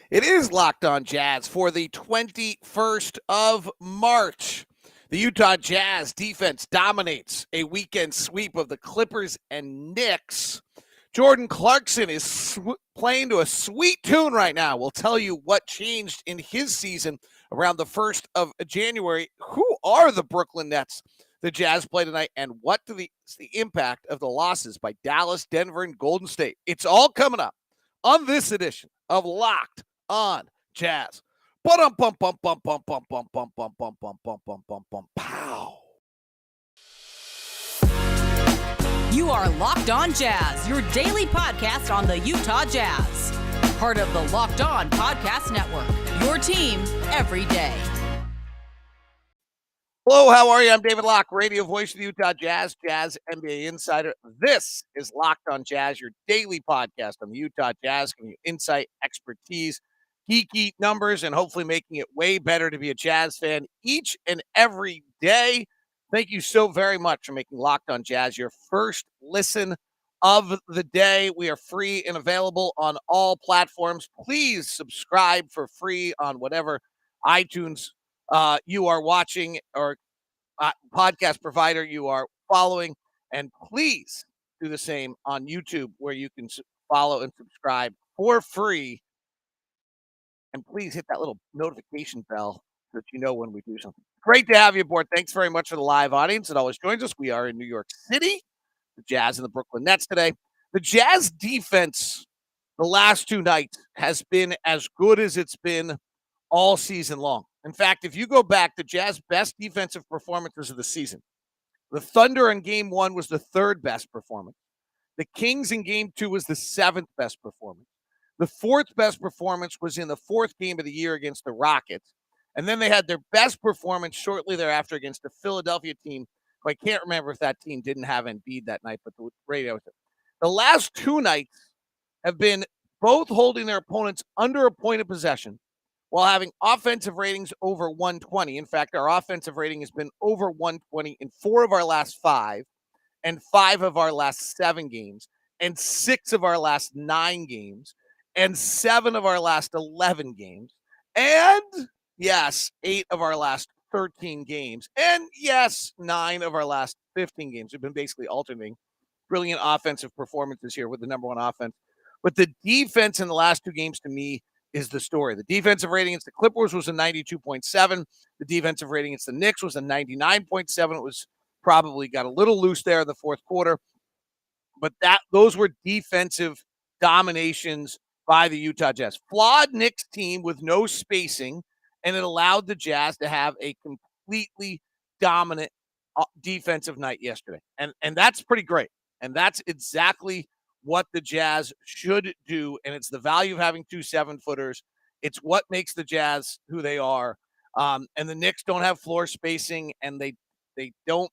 It is Locked On Jazz for the 21st of March. The Utah Jazz defense dominates a weekend sweep of the Clippers and Knicks. Jordan Clarkson is playing to a sweet tune right now. We'll tell you what changed in his season around the 1st of January. Who are the Brooklyn Nets the Jazz play tonight, and what is the impact of the losses by Dallas, Denver, and Golden State? It's all coming up on this edition of Locked On Jazz. Pow. You are Locked On Jazz, your daily podcast on the Utah Jazz. Part of the Locked On Podcast Network, your team every day. Hello, how are you? I'm David Locke, radio voice of the Utah Jazz, Jazz NBA insider. This is Locked On Jazz, your daily podcast on the Utah Jazz, giving you insight, expertise, geeky numbers, and hopefully making it way better to be a Jazz fan each and every day. Thank you so very much for making Locked On Jazz your first listen of the day. We are free and available on all platforms. Please subscribe for free on whatever iTunes you are watching or podcast provider you are following, and please do the same on YouTube, where you can follow and subscribe for free. And please hit that little notification bell so that you know when we do something. Great to have you aboard. Thanks very much for the live audience that always joins us. We are in New York City, the Jazz and the Brooklyn Nets today. The Jazz defense the last two nights has been as good as it's been all season long. In fact, if you go back, the Jazz best defensive performances of the season, the Thunder in game one was the third best performance. The Kings in game two was the seventh best performance. The fourth best performance was in the fourth game of the year against the Rockets. And then they had their best performance shortly thereafter against the Philadelphia team, who I can't remember if that team didn't have Embiid that night, but the radio. The last two nights have been both holding their opponents under a point of possession while having offensive ratings over 120. In fact, our offensive rating has been over 120 in 4 of our last 5, and 5 of our last 7 games, and 6 of our last 9 games, and 7 of our last 11 games, and yes, 8 of our last 13 games, and yes, 9 of our last 15 games. We've been basically alternating brilliant offensive performances here with the number one offense. But the defense in the last 2 games, to me, is the story. The defensive rating against the Clippers was a 92.7. The defensive rating against the Knicks was a 99.7. It was probably got a little loose there in the fourth quarter. But those were defensive dominations by the Utah Jazz. Flawed Knicks team with no spacing, and it allowed the Jazz to have a completely dominant defensive night yesterday. And that's pretty great. And that's exactly what the Jazz should do, and it's the value of having 2 7-footers. It's what makes the Jazz who they are. And the Knicks don't have floor spacing, and they don't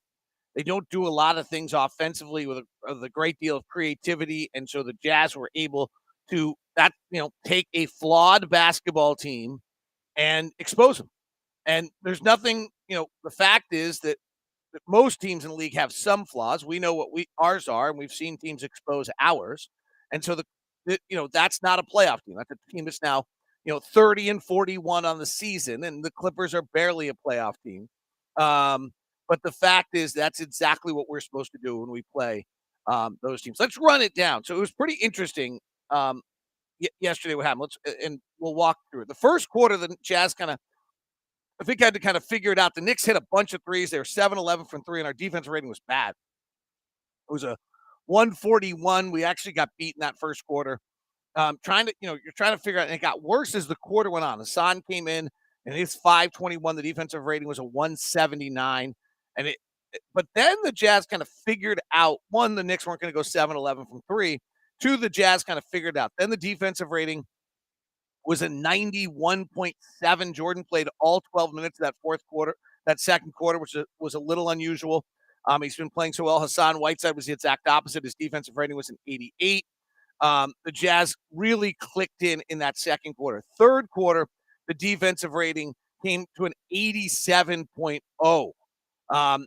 do a lot of things offensively with a great deal of creativity. And so the Jazz were able to take a flawed basketball team and expose them. And there's nothing, the fact is that most teams in the league have some flaws. We know what ours are, and we've seen teams expose ours. And so that's not a playoff team. That's a team that's now 30-41 on the season, and the Clippers are barely a playoff team. But the fact is that's exactly what we're supposed to do when we play those teams. Let's run it down. So it was pretty interesting yesterday what happened. And we'll walk through it. The first quarter, the Jazz I think I had to kind of figure it out. The Knicks hit a bunch of threes. They were 7-11 from 3, and our defensive rating was bad. It was a 141. We actually got beat in that first quarter. You're trying to figure out, and it got worse as the quarter went on. Hassan came in, and his 521. The defensive rating was a 179. But then the Jazz kind of figured out, one, the Knicks weren't going to go 7-11 from 3. 2, the Jazz kind of figured out. Then the defensive rating was a 91.7. Jordan played all 12 minutes of that second quarter, which was a little unusual. He's been playing so well. Hassan Whiteside was the exact opposite. His defensive rating was an 88. The Jazz really clicked in that second quarter. Third quarter, the defensive rating came to an 87.0.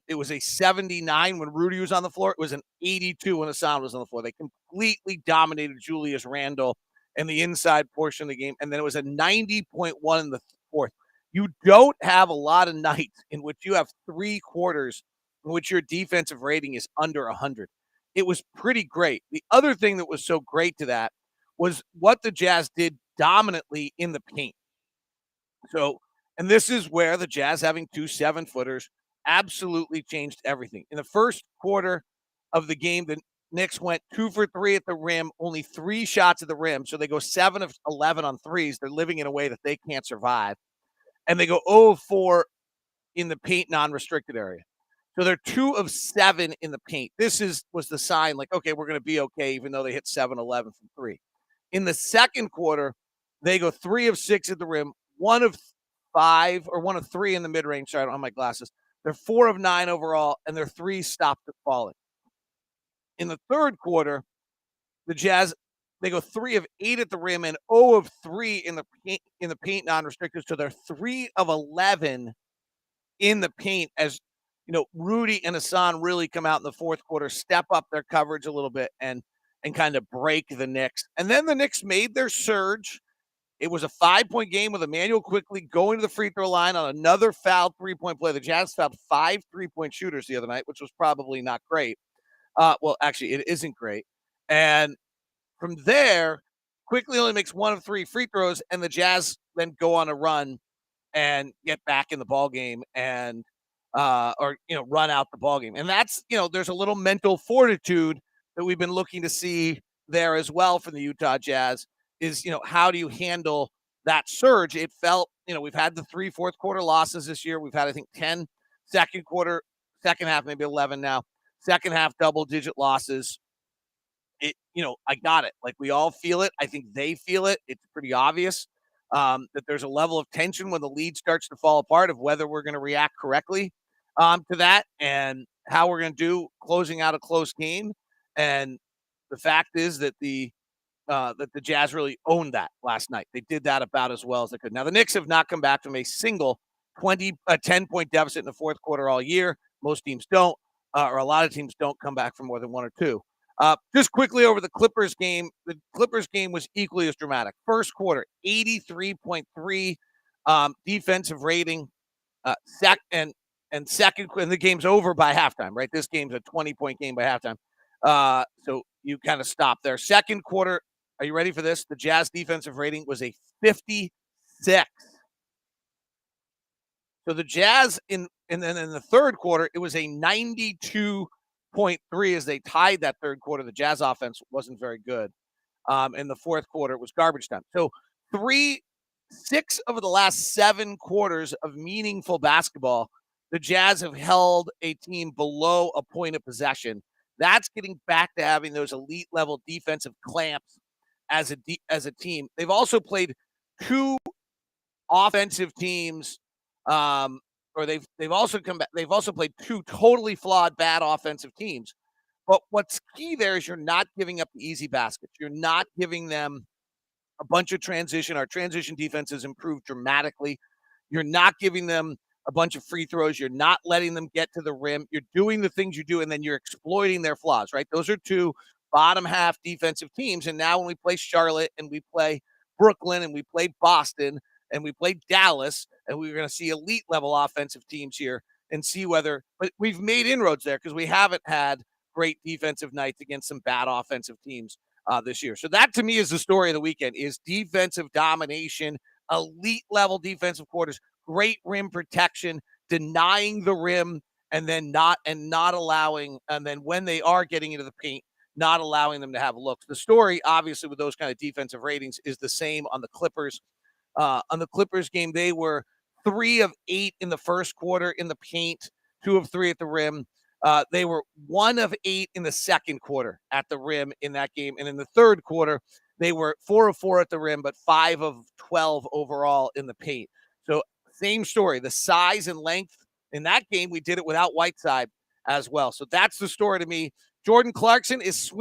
It was a 79 when Rudy was on the floor. It was an 82 when Hassan was on the floor. They completely dominated Julius Randle and the inside portion of the game. And then it was a 90.1 in the fourth. You don't have a lot of nights in which you have 3 quarters in which your defensive rating is under 100. It was pretty great. The other thing that was so great to that was what the Jazz did dominantly in the paint. So, and this is where the Jazz having 2 7-footers absolutely changed everything. In the first quarter of the game, the Knicks went 2 for 3 at the rim, only 3 shots at the rim. So they go 7 of 11 on threes. They're living in a way that they can't survive. And they go 0 of 4 in the paint non-restricted area. So they're 2 of 7 in the paint. This was the sign like, okay, we're going to be okay, even though they hit 7-11 from 3. In the second quarter, they go 3 of 6 at the rim, 1 of 5 or 1 of 3 in the mid-range. Sorry, I don't have my glasses. They're 4 of 9 overall, and their 3 stopped falling. In the third quarter, the Jazz, they go 3 of 8 at the rim and 0 of 3 in the paint non-restricted. So they're 3 of 11 in the paint as Rudy and Hassan really come out in the fourth quarter, step up their coverage a little bit and kind of break the Knicks. And then the Knicks made their surge. It was a 5-point game with Emmanuel quickly going to the free throw line on another fouled 3-point play. The Jazz fouled 5 3-point shooters the other night, which was probably not great. Well, actually, it isn't great. And from there, quickly only makes 1 of 3 free throws, and the Jazz then go on a run and get back in the ball game and run out the ball game. And that's, there's a little mental fortitude that we've been looking to see there as well from the Utah Jazz is, how do you handle that surge? It felt, we've had the 3 fourth quarter losses this year. We've had, I think, 10 second half, maybe 11 now, second half double-digit losses. I got it. Like, we all feel it. I think they feel it. It's pretty obvious that there's a level of tension when the lead starts to fall apart of whether we're going to react correctly to that and how we're going to do closing out a close game. And the fact is that the Jazz really owned that last night. They did that about as well as they could. Now, the Knicks have not come back from a single 10-point deficit in the fourth quarter all year. Most teams don't, or a lot of teams don't come back from more than 1 or 2. Just quickly over the Clippers game. The Clippers game was equally as dramatic. First quarter, 83.3 defensive rating. Second, and the game's over by halftime, right? This game's a 20-point game by halftime. So you kind of stop there. Second quarter, are you ready for this? The Jazz defensive rating was a 56. So the Jazz and then in the third quarter, it was a 92.3 as they tied that third quarter. The Jazz offense wasn't very good. In the fourth quarter, it was garbage time. So 6 of the last 7 quarters of meaningful basketball, the Jazz have held a team below a point of possession. That's getting back to having those elite level defensive clamps as a team. They've also played 2 offensive teams, or they've also come back. They've also played 2 totally flawed, bad offensive teams. But what's key there is you're not giving up the easy baskets. You're not giving them a bunch of transition. Our transition defense has improved dramatically. You're not giving them a bunch of free throws. You're not letting them get to the rim. You're doing the things you do, and then you're exploiting their flaws, right? Those are 2 bottom half defensive teams. And now when we play Charlotte and we play Brooklyn and we play Boston and we play Dallas, and we're going to see elite level offensive teams here and see but we've made inroads there because we haven't had great defensive nights against some bad offensive teams this year. So that to me is the story of the weekend is defensive domination, elite level defensive quarters, great rim protection, denying the rim, and then not allowing, and then when they are getting into the paint, not allowing them to have looks. The story, obviously, with those kind of defensive ratings is the same on the Clippers. On the Clippers game, they were 3 of 8 in the first quarter in the paint, 2 of 3 at the rim. They were 1 of 8 in the second quarter at the rim in that game. And in the third quarter, they were 4 of 4 at the rim, but 5 of 12 overall in the paint. So same story, the size and length. In that game, we did it without Whiteside as well. So that's the story to me. Jordan Clarkson is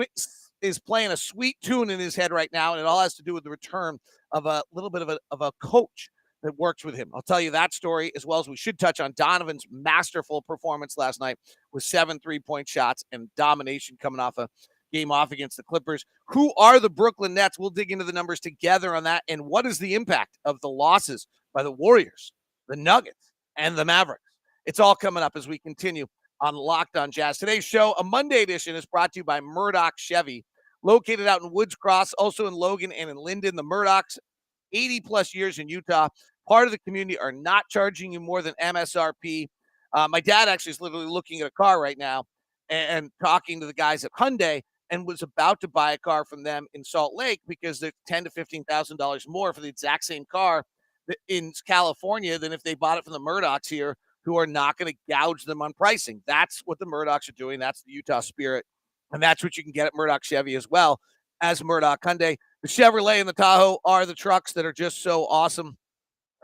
playing a sweet tune in his head right now, and it all has to do with the return of a little bit of a coach that works with him. I'll tell you that story, as well as we should touch on Donovan's masterful performance last night with 7 3-point shots and domination coming off a game off against the Clippers. Who are the Brooklyn Nets? We'll dig into the numbers together on that. And what is the impact of the losses by the Warriors, the Nuggets, and the Mavericks? It's all coming up as we continue on Locked On Jazz. Today's show, a Monday edition, is brought to you by Murdoch Chevy, located out in Woods Cross, also in Logan and in Linden. The Murdochs, 80-plus years in Utah, part of the community, are not charging you more than MSRP. My dad actually is literally looking at a car right now and talking to the guys at Hyundai and was about to buy a car from them in Salt Lake because they're $10,000 to $15,000 more for the exact same car in California than if they bought it from the Murdochs here, who are not going to gouge them on pricing. That's what the Murdochs are doing. That's the Utah spirit. And that's what you can get at Murdoch Chevy as well as Murdoch Hyundai. The Chevrolet and the Tahoe are the trucks that are just so awesome.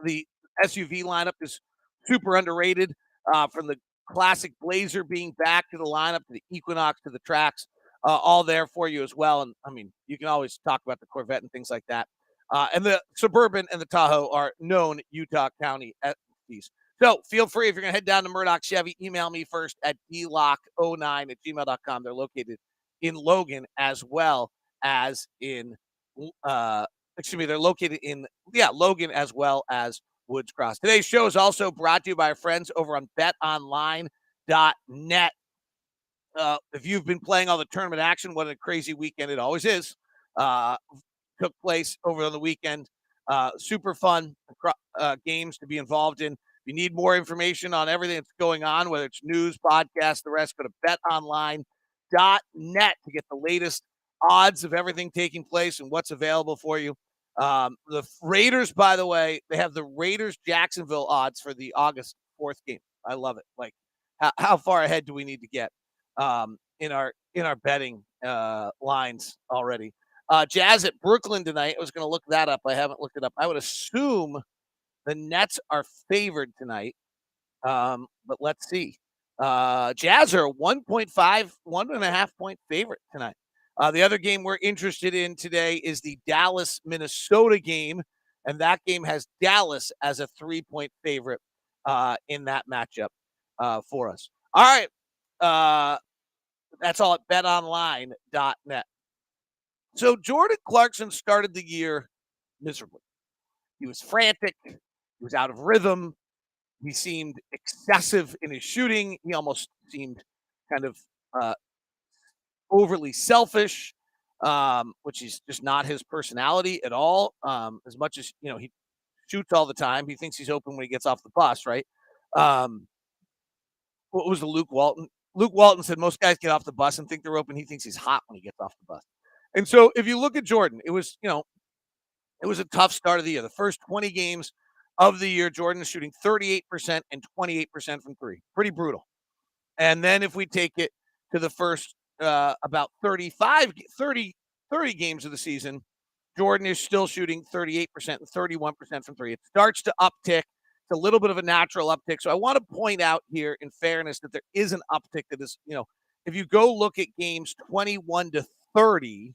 The SUV lineup is super underrated, from the classic Blazer being back to the lineup, to the Equinox, to the Trax, all there for you as well. And I mean, you can always talk about the Corvette and things like that. And the Suburban and the Tahoe are known Utah County entities. So feel free, if you're going to head down to Murdoch Chevy, email me first at dlock09@gmail.com. They're located in Logan as well as in, they're located in, Logan as well as Woods Cross. Today's show is also brought to you by our friends over on betonline.net. If you've been playing all the tournament action, what a crazy weekend it always is. Took place over the weekend. Super fun games to be involved in. If you need more information on everything that's going on, whether it's news, podcasts, the rest, go to betonline.net to get the latest odds of everything taking place and what's available for you. The Raiders, by the way, they have the Raiders Jacksonville odds for the August 4th game. I love it. Like, how far ahead do we need to get in our betting lines already? Jazz at Brooklyn tonight. I was going to look that up. I haven't looked it up. I would assume the Nets are favored tonight, but let's see. Jazz are a 1.5 point favorite tonight. The other game we're interested in today is the Dallas-Minnesota game, and that game has Dallas as a 3-point favorite in that matchup for us. All right. That's all at betonline.net. So Jordan Clarkson started the year miserably. He was frantic. He was out of rhythm. He seemed excessive in his shooting. He almost seemed kind of overly selfish, which is just not his personality at all. As much as, he shoots all the time. He thinks he's open when he gets off the bus, right? What was the Luke Walton? Luke Walton said most guys get off the bus and think they're open. He thinks he's hot when he gets off the bus. And so if you look at Jordan, it was a tough start of the year. The first 20 games of the year, Jordan is shooting 38% and 28% from three. Pretty brutal. And then if we take it to the first about 30 games of the season, Jordan is still shooting 38% and 31% from three. It starts to uptick. It's a little bit of a natural uptick. So I want to point out here, in fairness, that there is an uptick that is, if you go look at games 21 to 30,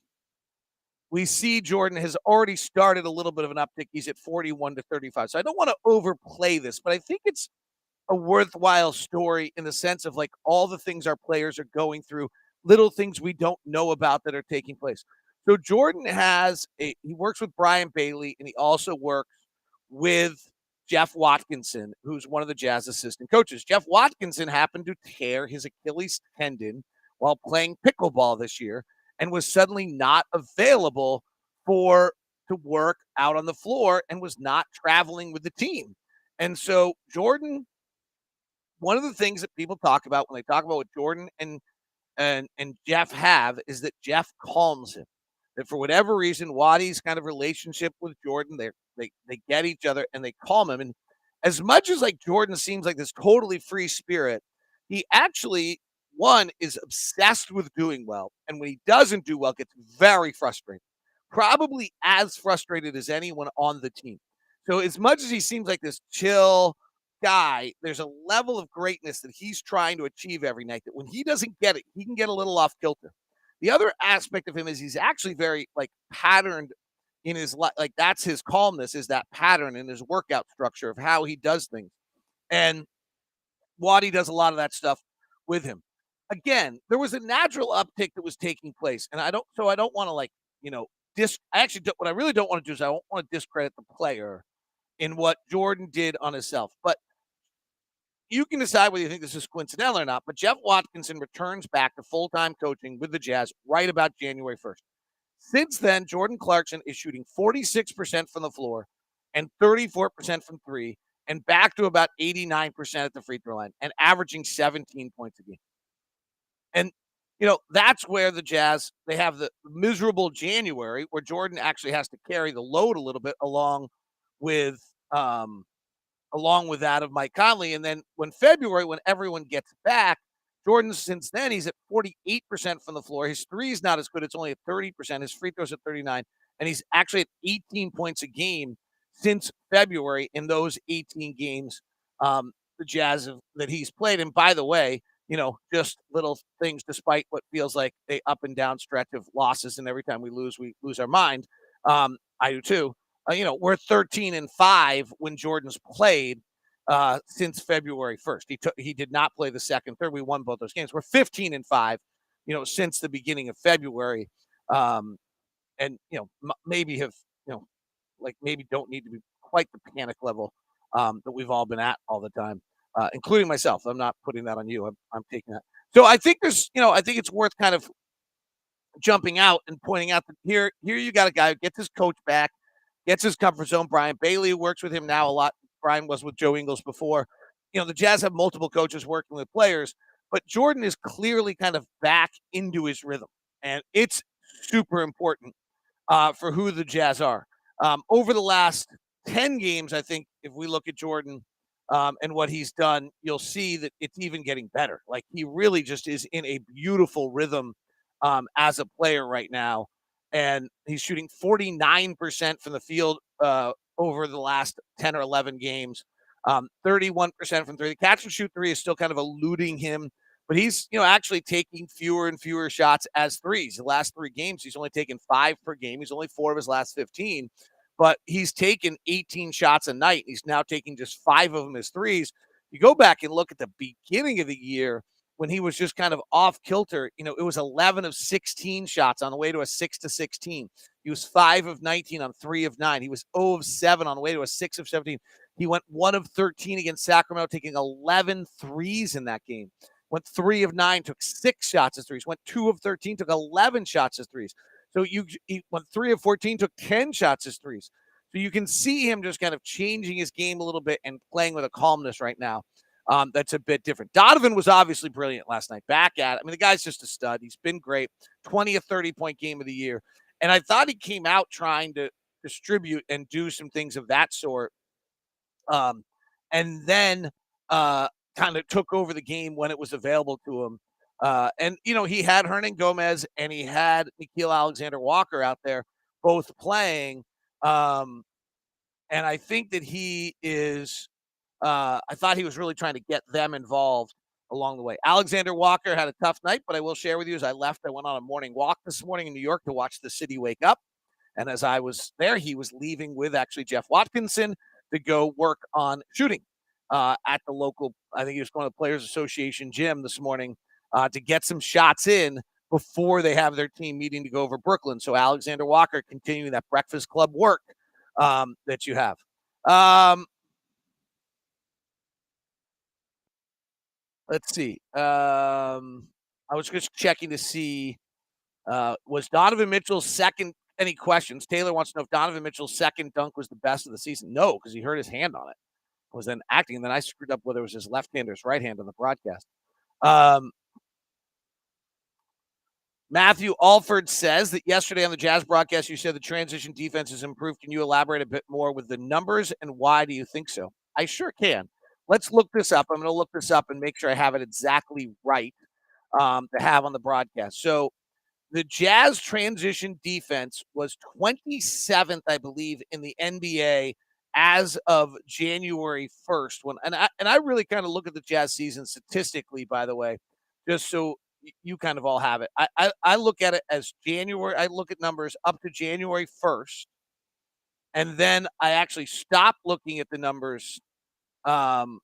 we see Jordan has already started a little bit of an uptick. He's at 41 to 35. So I don't want to overplay this, but I think it's a worthwhile story in the sense of like all the things our players are going through, little things we don't know about that are taking place. So Jordan he works with Brian Bailey, and he also works with Jeff Watkinson, who's one of the Jazz assistant coaches. Jeff Watkinson happened to tear his Achilles tendon while playing pickleball this year and was suddenly not available to work out on the floor and was not traveling with the team. And so Jordan, one of the things that people talk about when they talk about what Jordan and Jeff have is that Jeff calms him. That for whatever reason, Waddy's kind of relationship with Jordan, they get each other and they calm him. And as much as like Jordan seems like this totally free spirit, he actually, one, is obsessed with doing well. And when he doesn't do well, gets very frustrated. Probably as frustrated as anyone on the team. So as much as he seems like this chill guy, there's a level of greatness that he's trying to achieve every night that when he doesn't get it, he can get a little off kilter. The other aspect of him is he's actually very like patterned in his life. Like that's his calmness, is that pattern in his workout structure of how he does things. And Waddy does a lot of that stuff with him. again, there was a natural uptick that was taking place, and I don't want to like you know I actually don't, what I really don't want to do is I don't want to discredit the player in what Jordan did on himself, but you can decide whether you think this is coincidental or not. But Jeff Watkinson returns back to full time coaching with the Jazz right about January 1st. Since then, Jordan Clarkson is shooting 46% from the floor and 34% from three, and back to about 89% at the free throw line and averaging 17 points a game. And that's where the Jazz, they have the miserable January where Jordan actually has to carry the load a little bit with um along with that of Mike Conley. And then when February, when everyone gets back, Jordan, since then, he's at 48% from the floor. His three is not as good. It's only at 30%. His free throws at 39. And he's actually at 18 points a game since February in those 18 games, the Jazz that he's played. And by the way, just little things, despite what feels like a up and down stretch of losses. And every time we lose our mind. I do too. We're 13-5 when Jordan's played since February 1st. He did not play the second, third. We won both those games. We're 15-5, since the beginning of February, and maybe have like maybe don't need to be quite the panic level that we've all been at all the time, including myself. I'm not putting that on you. I'm taking that. So I think I think it's worth kind of jumping out and pointing out that here you got a guy who gets his coach back, gets his comfort zone. Brian Bailey works with him now a lot. Brian was with Joe Ingles before. The Jazz have multiple coaches working with players, but Jordan is clearly kind of back into his rhythm, and it's super important for who the Jazz are. Over the last 10 games, I think if we look at Jordan and what he's done, you'll see that it's even getting better. Like he really just is in a beautiful rhythm as a player right now. And he's shooting 49% from the field over the last 10 or 11 games, 31% from three. The catch and shoot three is still kind of eluding him, but he's, actually taking fewer and fewer shots as threes. The last 3 games, he's only taken 5 per game. He's only 4 of his last 15, but he's taken 18 shots a night. He's now taking just 5 of them as threes. You go back and look at the beginning of the year, when he was just kind of off kilter, it was 11 of 16 shots on the way to a 6-16. He was 5 of 19 on 3 of 9. He was 0 of 7 on the way to a 6 of 17. He went 1 of 13 against Sacramento, taking 11 threes in that game. Went 3 of 9, took 6 shots as threes. Went 2 of 13, took 11 shots as threes. So he went 3 of 14, took 10 shots as threes. So you can see him just kind of changing his game a little bit and playing with a calmness right now. That's a bit different. Donovan was obviously brilliant last night. Back at it. I mean, the guy's just a stud. He's been great. 20 or 30-point game of the year. And I thought he came out trying to distribute and do some things of that sort. And then kind of took over the game when it was available to him. And he had Hernan Gomez and he had Nickeil Alexander-Walker out there both playing. And I think that he is I thought he was really trying to get them involved along the way. Alexander Walker had a tough night, but I will share with you, as I left, I went on a morning walk this morning in New York to watch the city wake up. And as I was there, he was leaving with actually Jeff Watkinson to go work on shooting at the local, I think he was going to the Players Association gym this morning to get some shots in before they have their team meeting to go over Brooklyn. So Alexander Walker continuing that Breakfast Club work that you have. Let's see. I was just checking to see, was Donovan Mitchell's second, any questions? Taylor wants to know if Donovan Mitchell's second dunk was the best of the season. No, because he hurt his hand on it. Was then acting, and then I screwed up whether it was his left hand or his right hand on the broadcast. Matthew Alford says that yesterday on the Jazz broadcast, you said the transition defense has improved. Can you elaborate a bit more with the numbers, and why do you think so? I sure can. Let's look this up. I'm going to look this up and make sure I have it exactly right to have on the broadcast. So the Jazz transition defense was 27th, I believe, in the NBA as of January 1st. And I really kind of look at the Jazz season statistically, by the way, just so you kind of all have it. I look at it as January. I look at numbers up to January 1st, and then I actually stop looking at the numbers on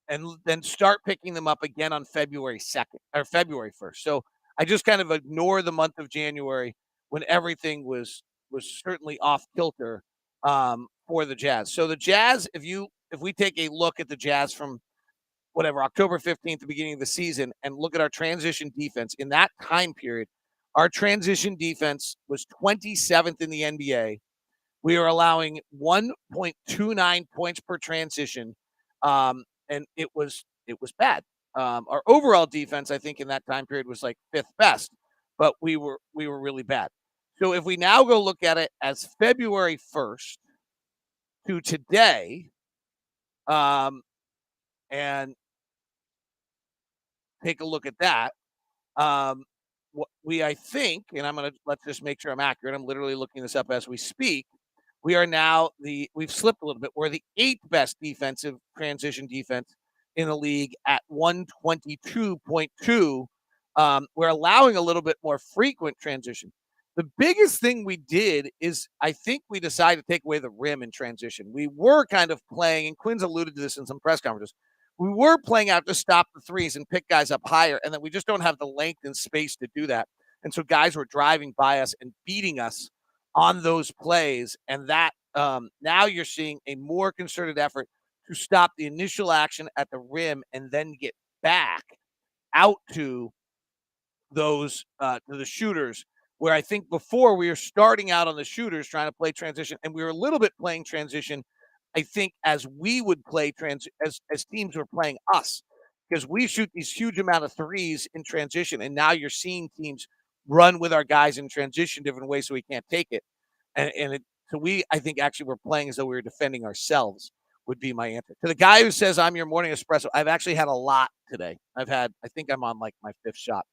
and then start picking them up again on February 2nd or February 1st. So I just kind of ignore the month of January when everything was certainly off kilter for the Jazz. So the Jazz, if we take a look at the Jazz from whatever October 15th, the beginning of the season, and look at our transition defense in that time period, our transition defense was 27th in the NBA. We are allowing 1.29 points per transition, and it was bad. Our overall defense, I think, in that time period was like fifth best, but we were really bad. So if we now go look at it as February 1st to today, and take a look at that, what I think, and let's just make sure I'm accurate. I'm literally looking this up as we speak. We are now we've slipped a little bit. We're the eighth best defensive transition defense in the league at 122.2. We're allowing a little bit more frequent transition. The biggest thing we did is I think we decided to take away the rim in transition. We were kind of playing, and Quinn's alluded to this in some press conferences. We were playing out to stop the threes and pick guys up higher, and then we just don't have the length and space to do that. And so guys were driving by us and beating us on those plays, and that now you're seeing a more concerted effort to stop the initial action at the rim and then get back out to those to the shooters, where I think before we were starting out on the shooters trying to play transition, and we were a little bit playing transition, I think, as we would play as teams were playing us, because we shoot these huge amount of threes in transition, and now you're seeing teams run with our guys in transition different ways, so we can't take it. So I think actually we're playing as though we were defending ourselves, would be my answer. To the guy who says I'm your morning espresso, I've actually had a lot today. I think I'm on like my fifth shot.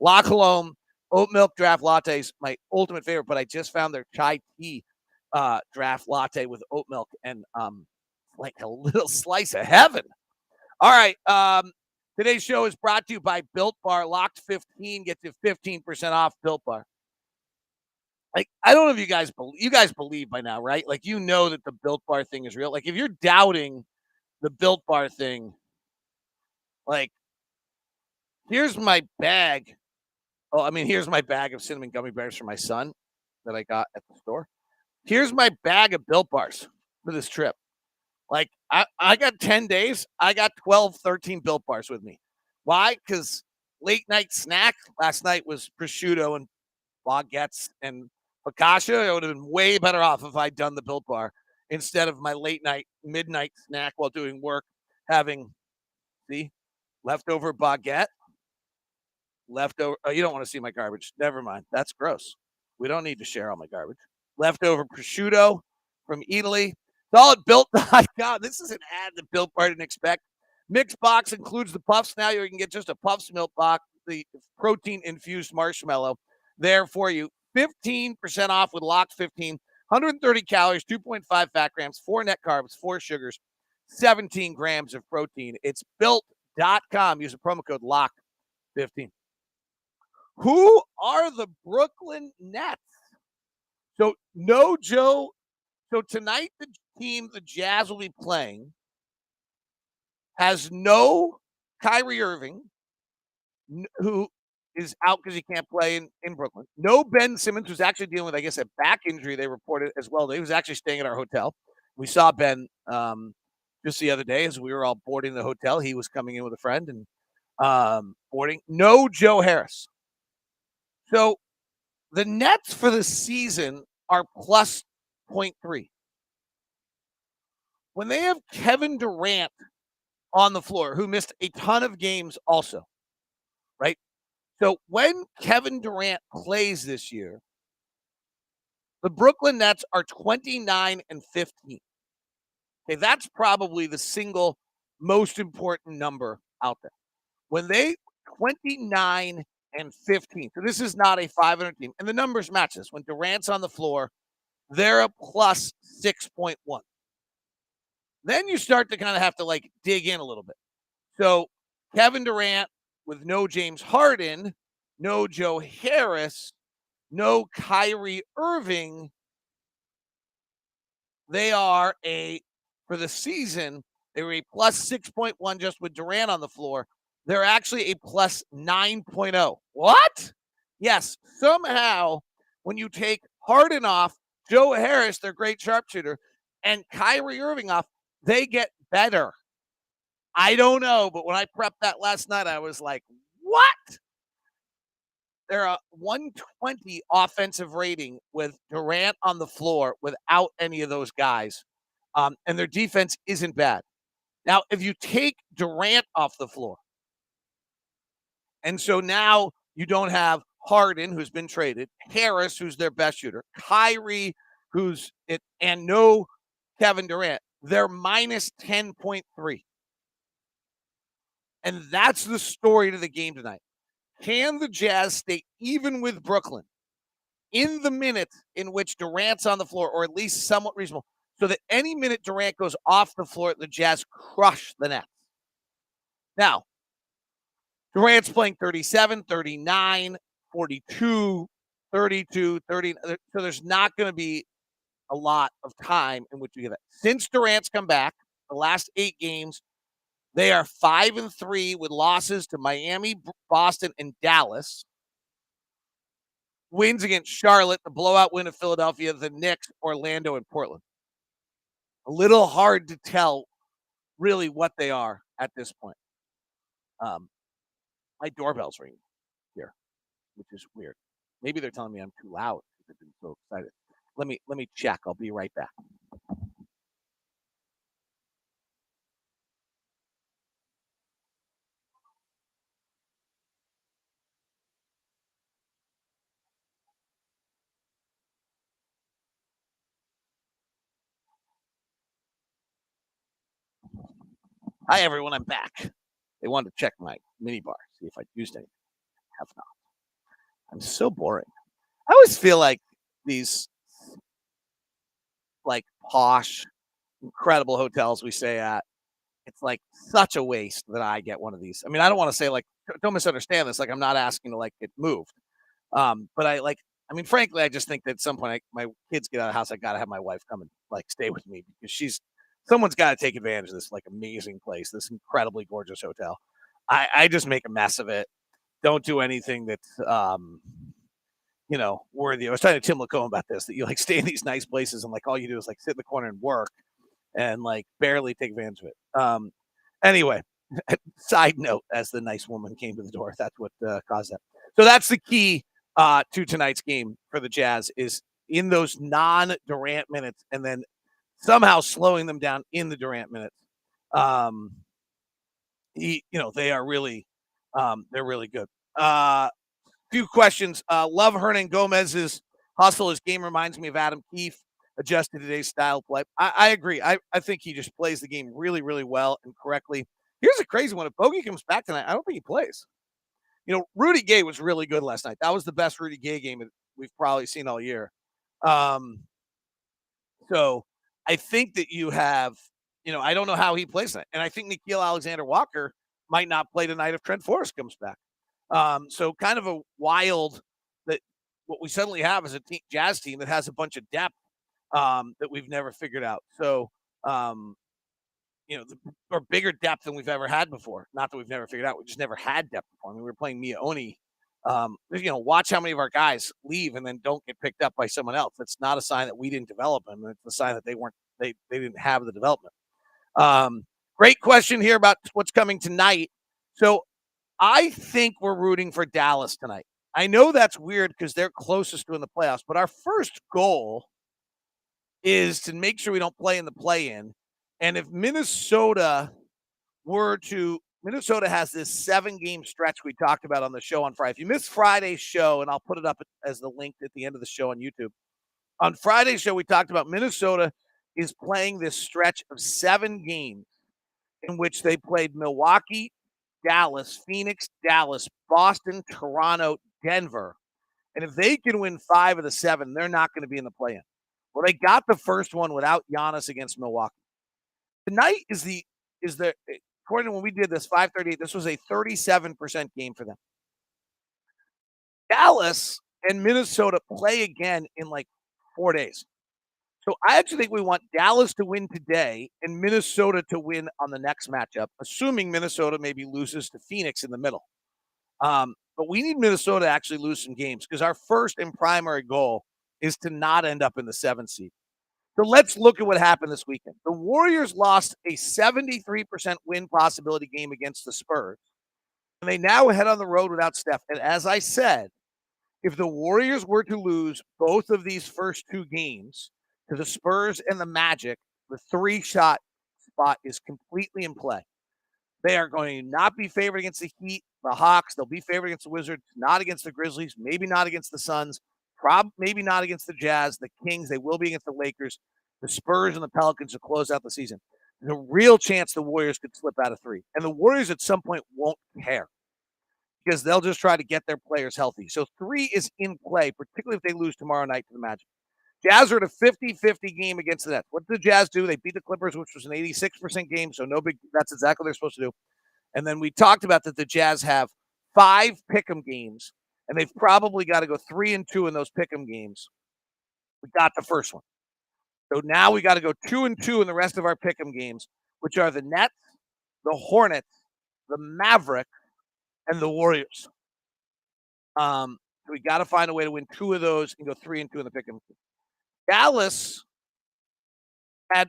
La Colombe oat milk draft latte is my ultimate favorite, but I just found their chai tea draft latte with oat milk and like a little slice of heaven. All right. Today's show is brought to you by Built Bar. Locked 15 gets you 15% off Built Bar. Like, I don't know if you guys believe by now, right? Like, you know that the Built Bar thing is real. Like, if you're doubting the Built Bar thing, like, here's my bag. Oh, I mean, here's my bag of cinnamon gummy bears for my son that I got at the store. Here's my bag of Built Bars for this trip. Like, I got 10 days. I got 12, 13 Built Bars with me. Why? Because late night snack last night was prosciutto and baguettes and focaccia. I would have been way better off if I'd done the Built Bar instead of my midnight snack while doing work, having, leftover baguette, leftover. Oh, you don't want to see my garbage. Never mind. That's gross. We don't need to share all my garbage. Leftover prosciutto from Italy. It's all at Built.com. This is an ad that Built Bar didn't expect. Mixed box includes the puffs. Now you can get just a Puffs milk box, the protein-infused marshmallow there for you. 15% off with Locked 15. 130 calories, 2.5 fat grams, 4 net carbs, 4 sugars, 17 grams of protein. It's Built.com. Use the promo code LOCKED15. Who are the Brooklyn Nets? So no Joe. So tonight the team the Jazz will be playing has no Kyrie Irving, who is out because he can't play in Brooklyn. No Ben Simmons, who's actually dealing with, I guess, a back injury they reported as well. He was actually staying at our hotel. We saw Ben just the other day as we were all boarding the hotel. He was coming in with a friend and boarding. No Joe Harris. So the Nets for the season are plus 0.3. When they have Kevin Durant on the floor, who missed a ton of games also, right? So when Kevin Durant plays this year, the Brooklyn Nets are 29 and 15. Okay, that's probably the single most important number out there. When they 29 and 15, so this is not a 500 team, and the numbers match this. When Durant's on the floor, they're a plus 6.1. Then you start to kind of have to like dig in a little bit. So Kevin Durant with no James Harden, no Joe Harris, no Kyrie Irving, they are for the season, They were a plus 6.1 just with Durant on the floor. They're actually a plus 9.0. What? Yes, somehow when you take Harden off, Joe Harris, their great sharpshooter, and Kyrie Irving off, they get better. I don't know, but when I prepped that last night, I was like, what? They're a 120 offensive rating with Durant on the floor without any of those guys. And their defense isn't bad. Now, if you take Durant off the floor, and so now you don't have Harden, who's been traded, Harris, who's their best shooter, Kyrie, who's it, and no Kevin Durant, they're minus 10.3. And that's the story to the game tonight. Can the Jazz stay even with Brooklyn in the minutes in which Durant's on the floor, or at least somewhat reasonable, so that any minute Durant goes off the floor, the Jazz crush the Nets? Now, Durant's playing 37, 39, 42, 32, 30. So there's not going to be a lot of time in which you get that. Since Durant's come back, the last 8 games, they are 5-3 with losses to Miami, Boston, and Dallas. Wins against Charlotte, the blowout win of Philadelphia, the Knicks, Orlando, and Portland. A little hard to tell really what they are at this point. My doorbell's ringing here, which is weird. Maybe they're telling me I'm too loud because they've been so excited. Let me check. I'll be right back. Hi, everyone. I'm back. They wanted to check my minibar, see if I'd used anything. I have not. I'm so boring. I always feel like these like posh, incredible hotels we stay at, it's like such a waste that I get one of these. I mean, I don't want to say like, don't misunderstand this. Like, I'm not asking to like get moved. But I mean, frankly, I just think that at some point my kids get out of the house, I got to have my wife come and like stay with me because someone's got to take advantage of this like amazing place, this incredibly gorgeous hotel. I just make a mess of it. Don't do anything that's, worthy. I was talking to Tim Lacombe about this, that you like stay in these nice places and like all you do is like sit in the corner and work and like barely take advantage of it. Anyway, side note, as the nice woman came to the door, that's what caused that. So that's the key to tonight's game for the Jazz is in those non-Durant minutes and then somehow slowing them down in the Durant minutes. They are really, they're really good. Few questions. Love Hernan Gomez's hustle. His game reminds me of Adam Keefe. Adjusted today's style play. I agree. I think he just plays the game really, really well and correctly. Here's a crazy one. If Bogey comes back tonight, I don't think he plays. Rudy Gay was really good last night. That was the best Rudy Gay game we've probably seen all year. So I think that you have, I don't know how he plays tonight. And I think Nickeil Alexander-Walker might not play tonight if Trent Forrest comes back. So kind of a wild that what we suddenly have is a Jazz team that has a bunch of depth that we've never figured out. So, or bigger depth than we've ever had before. Not that we've never figured out. We just never had depth before. I mean, we were playing Mia Oni. Watch how many of our guys leave and then don't get picked up by someone else. That's not a sign that we didn't develop them. It's a sign that they didn't have the development. Great question here about what's coming tonight. So I think we're rooting for Dallas tonight. I know that's weird because they're closest to in the playoffs, but our first goal is to make sure we don't play in the play-in. And if Minnesota has this 7-game stretch we talked about on the show on Friday. If you missed Friday's show, and I'll put it up as the link at the end of the show on YouTube. On Friday's show, we talked about Minnesota is playing this stretch of 7 games in which they played Milwaukee, Dallas, Phoenix, Dallas, Boston, Toronto, Denver. And if they can win 5 of the 7, they're not going to be in the play-in. Well, they got the first one without Giannis against Milwaukee. Tonight is according to when we did this, 5:38, this was a 37% game for them. Dallas and Minnesota play again in like 4 days. So I actually think we want Dallas to win today and Minnesota to win on the next matchup, assuming Minnesota maybe loses to Phoenix in the middle. But we need Minnesota to actually lose some games because our first and primary goal is to not end up in the 7th seed. So let's look at what happened this weekend. The Warriors lost a 73% win possibility game against the Spurs, and they now head on the road without Steph. And as I said, if the Warriors were to lose both of these first two games to the Spurs and the Magic, the 3-shot spot is completely in play. They are going to not be favored against the Heat, the Hawks. They'll be favored against the Wizards, not against the Grizzlies, maybe not against the Suns, maybe not against the Jazz, the Kings. They will be against the Lakers, the Spurs, and the Pelicans to close out the season. There's a real chance the Warriors could slip out of 3. And the Warriors at some point won't care because they'll just try to get their players healthy. So 3 is in play, particularly if they lose tomorrow night to the Magic. Jazz are at a 50-50 game against the Nets. What did the Jazz do? They beat the Clippers, which was an 86% game, so no big. That's exactly what they're supposed to do. And then we talked about that the Jazz have 5 pick'em games, and they've probably got to go 3-2 in those pick'em games. We got the first one. So now we got to go 2-2 in the rest of our pick'em games, which are the Nets, the Hornets, the Mavericks, and the Warriors. So we got to find a way to win 2 of those and go 3-2 in the pick'em. Dallas had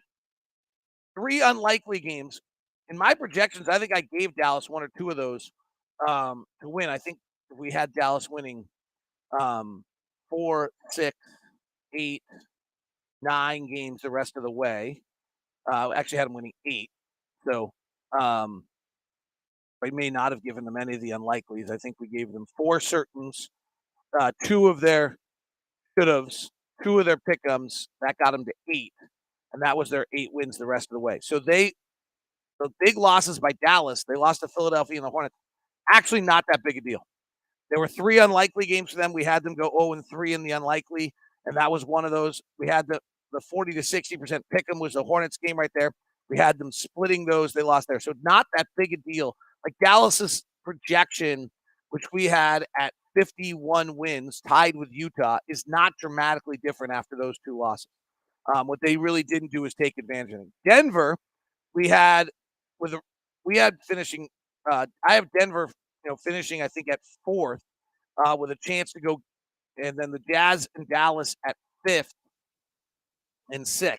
3 unlikely games. In my projections, I think I gave Dallas 1 or 2 of those to win. I think we had Dallas winning 4, 6, 8, 9 games the rest of the way. Actually had them winning 8. So I may not have given them any of the unlikelies. I think we gave them 4 certains, 2 of their should-haves, 2 of their pick'ems. That got them to 8, and that was their 8 wins the rest of the way. So the big losses by Dallas, they lost to Philadelphia and the Hornets. Actually, not that big a deal. There were 3 unlikely games for them. We had them go 0-3 in the unlikely, and that was one of those. We had the 40 to 60% pick 'em was the Hornets game right there. We had them splitting those. They lost there. So not that big a deal. Like Dallas's projection, which we had at 51 wins, tied with Utah, is not dramatically different after those 2 losses. What they really didn't do is take advantage of it. Denver, we had finishing. I have Denver, finishing I think at 4th with a chance to go, and then the Jazz and Dallas at 5th and 6th,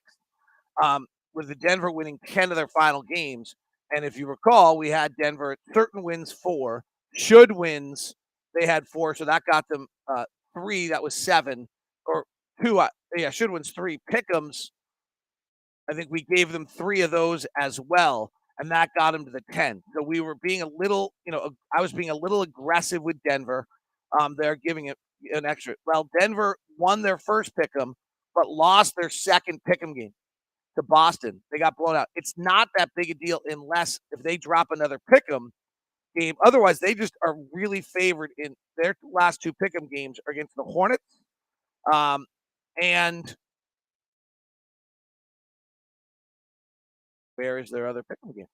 with the Denver winning 10 of their final games. And if you recall, we had Denver at certain wins 4, should wins they had 4, so that got them 3. That was 7 or 2. Should wins 3 pick'ems. I think we gave them 3 of those as well, and that got them to the 10. So we were being a little, I was being a little aggressive with Denver. They're giving it an extra. Well, Denver won their first pick'em, but lost their second pick'em game to Boston. They got blown out. It's not that big a deal unless if they drop another pick'em game. Otherwise, they just are really favored in their last 2 pick'em games are against the Hornets and where is their other pick'em game?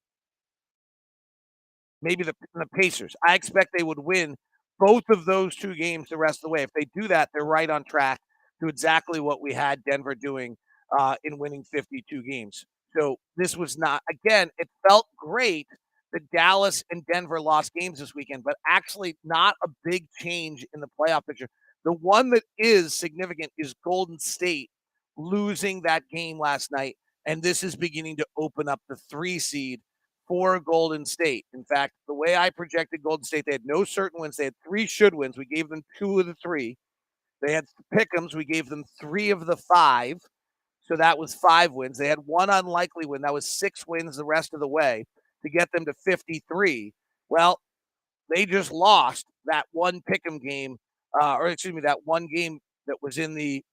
Maybe the Pacers. I expect they would win both of those 2 games the rest of the way. If they do that, they're right on track to exactly what we had Denver doing in winning 52 games. So this was not, again, it felt great that Dallas and Denver lost games this weekend, but actually not a big change in the playoff picture. The one that is significant is Golden State losing that game last night, and this is beginning to open up the 3 seed for Golden State. In fact, the way I projected Golden State, they had no certain wins. They had 3 should wins. We gave them 2 of the 3. They had pick'ems. We gave them 3 of the 5. So that was 5 wins. They had 1 unlikely win. That was 6 wins the rest of the way to get them to 53. Well, they just lost that one pick'em game, that one game that was in the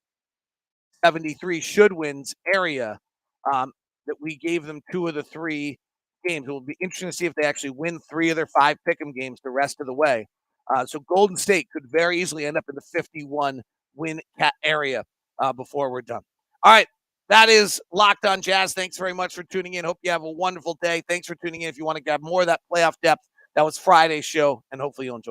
73 should wins area that we gave them 2 of the 3 games. It will be interesting to see if they actually win 3 of their 5 pick'em games the rest of the way. So Golden State could very easily end up in the 51 win area before we're done. All right. That is Locked On Jazz. Thanks very much for tuning in. Hope you have a wonderful day. Thanks for tuning in. If you want to get more of that playoff depth, that was Friday's show, and hopefully you'll enjoy it.